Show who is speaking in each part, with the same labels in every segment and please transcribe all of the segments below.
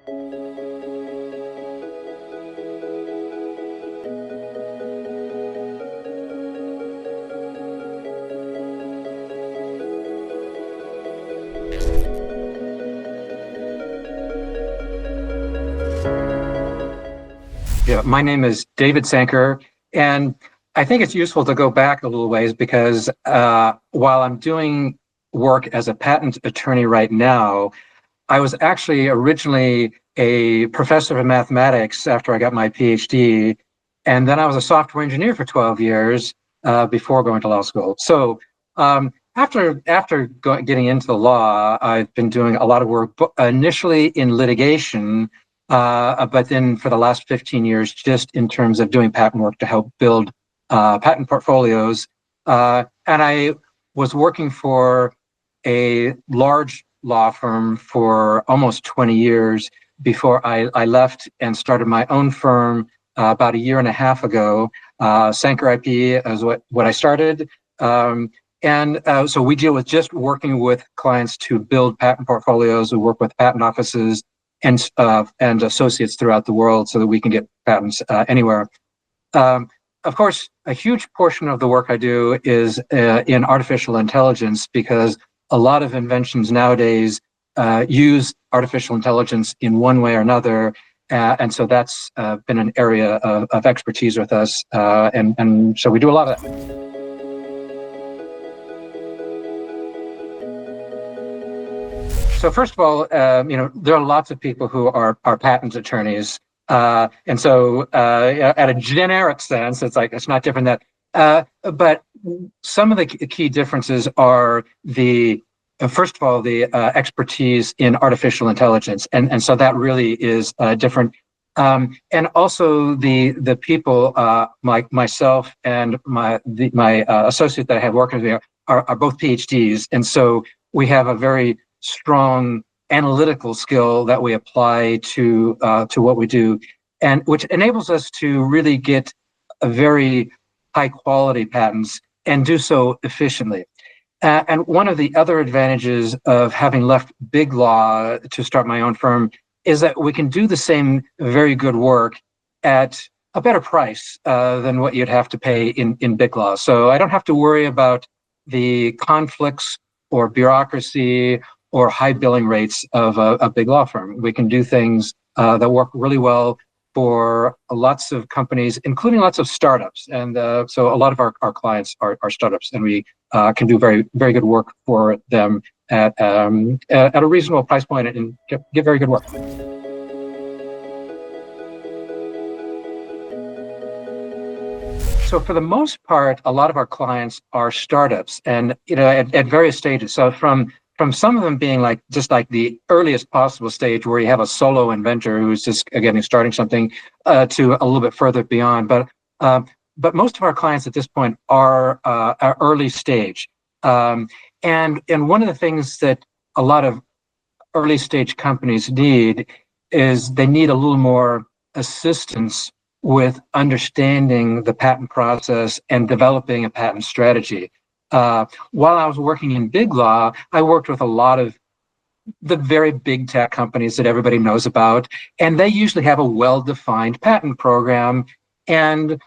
Speaker 1: Yeah, my name is David Sanker, and I think it's useful to go back a little ways because while I'm doing work as a patent attorney right now, I was actually originally a professor of mathematics after I got my PhD, and then I was a software engineer for 12 years before going to law school. So after getting into the law, I've been doing a lot of work initially in litigation, but then for the last 15 years, just in terms of doing patent work to help build patent portfolios. And I was working for a large law firm for almost 20 years before I left and started my own firm about a year and a half ago. Sanker IP is what I started. So we deal with just working with clients to build patent portfolios. We work with patent offices and associates throughout the world so that we can get patents anywhere. Of course, a huge portion of the work I do is in artificial intelligence because a lot of inventions nowadays use artificial intelligence in one way or another. And so that's been an area of expertise with us. And so we do a lot of that. So first of all, there are lots of people who are patent attorneys. And so at a generic sense, it's not different but some of the key differences are first of all, the expertise in artificial intelligence. And so that really is different. And also the people, like myself and my associate that I have working with me are both PhDs. And so we have a very strong analytical skill that we apply to what we do, and which enables us to really get a very high quality patents and do so efficiently. And one of the other advantages of having left big law to start my own firm is that we can do the same very good work at a better price than what you'd have to pay in big law. So I don't have to worry about the conflicts or bureaucracy or high billing rates of a big law firm. We can do things that work really well for lots of companies, including lots of startups. And so a lot of our clients are startups, and we can do very, very good work for them at a reasonable price point and get very good work. So for the most part, a lot of our clients are startups, and at various stages. So from some of them being just like the earliest possible stage where you have a solo inventor who's just starting something to a little bit further beyond. But most of our clients at this point are early stage. And one of the things that a lot of early stage companies need is they need a little more assistance with understanding the patent process and developing a patent strategy. While I was working in big law, I worked with a lot of the very big tech companies that everybody knows about, and they usually have a well-defined patent program. And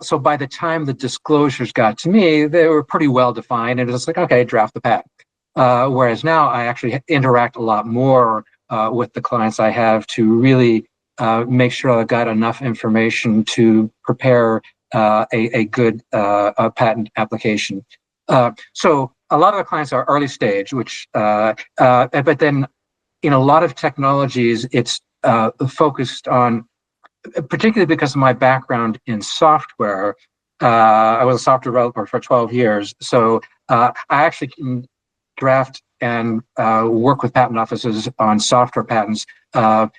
Speaker 1: so by the time the disclosures got to me, they were pretty well-defined, and it was like, okay, draft the patent. Whereas now I actually interact a lot more with the clients I have to really make sure I've got enough information to prepare a good patent application. So a lot of the clients are early stage, but then in a lot of technologies, it's focused on, particularly because of my background in software. I was a software developer for 12 years. So I actually can draft and work with patent offices on software patents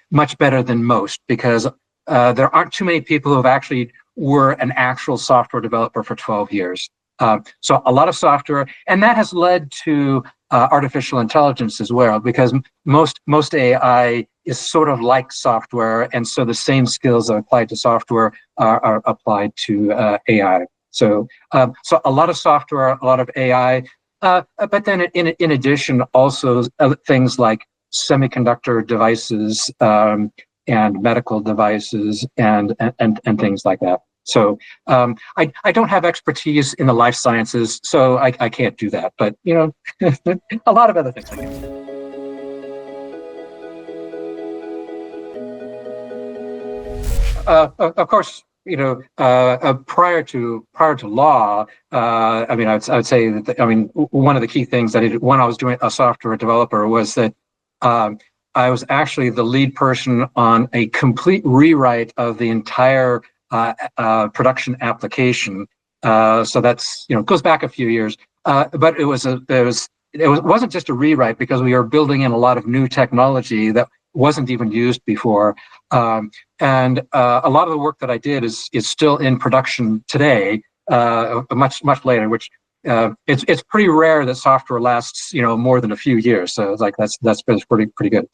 Speaker 1: much better than most, because there aren't too many people who have actually were an actual software developer for 12 years. So a lot of software, and that has led to artificial intelligence as well, because most AI is sort of like software, and so the same skills that are applied to software are applied to AI. So a lot of software, a lot of AI, but then in addition, also things like semiconductor devices and medical devices and things like that. So I don't have expertise in the life sciences, so I can't do that. But a lot of other things I can. Of course, prior to law, I mean, I would say that one of the key things that I did when I was doing a software developer was that I was actually the lead person on a complete rewrite of the entire production application. So that's goes back a few years, but it wasn't just a rewrite because we were building in a lot of new technology that wasn't even used before. And a lot of the work that I did is still in production today, much later, which it's pretty rare that software lasts more than a few years. So it's like that's pretty good.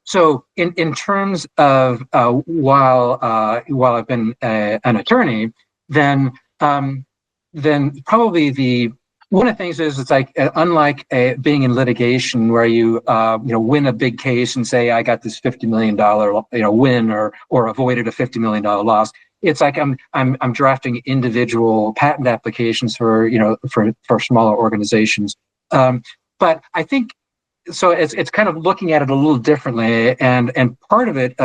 Speaker 1: So in terms of while I've been an attorney, then probably one of the things is it's like unlike being in litigation where you win a big case and say I got this $50 million win or avoided a $50 million loss. It's like I'm drafting individual patent applications for smaller organizations. But I think so. It's kind of looking at it a little differently, and part of it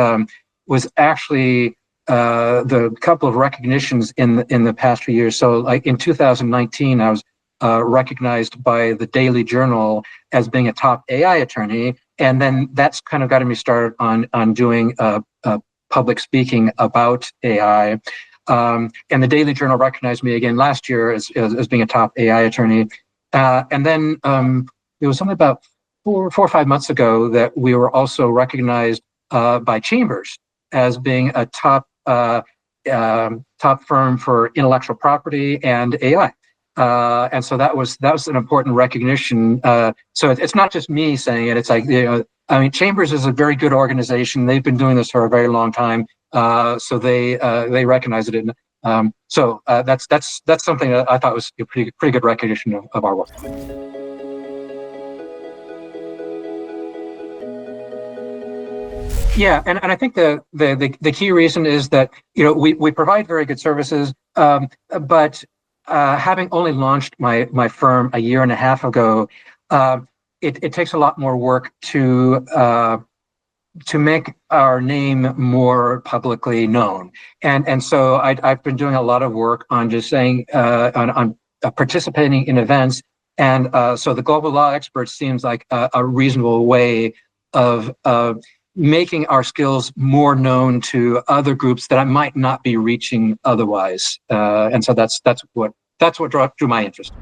Speaker 1: was actually the couple of recognitions in the past few years. So like in 2019, I was recognized by the Daily Journal as being a top AI attorney, and then that's kind of gotten me started on doing public speaking about AI. And the Daily Journal recognized me again last year as being a top AI attorney, and then it was only about 4 or 5 months ago that we were also recognized by Chambers as being a top firm for intellectual property and AI. And so that was an important recognition. So it's not just me saying it. It's like, Chambers is a very good organization. They've been doing this for a very long time. So they recognize it. So that's something that I thought was a pretty good recognition of our work. Yeah, and I think the key reason is that we provide very good services, but having only launched my firm a year and a half ago, it takes a lot more work to make our name more publicly known, and so I've been doing a lot of work on just saying on participating in events, and so the Global Law Experts seems like a reasonable way of making our skills more known to other groups that I might not be reaching otherwise, and so that's what drew my interest.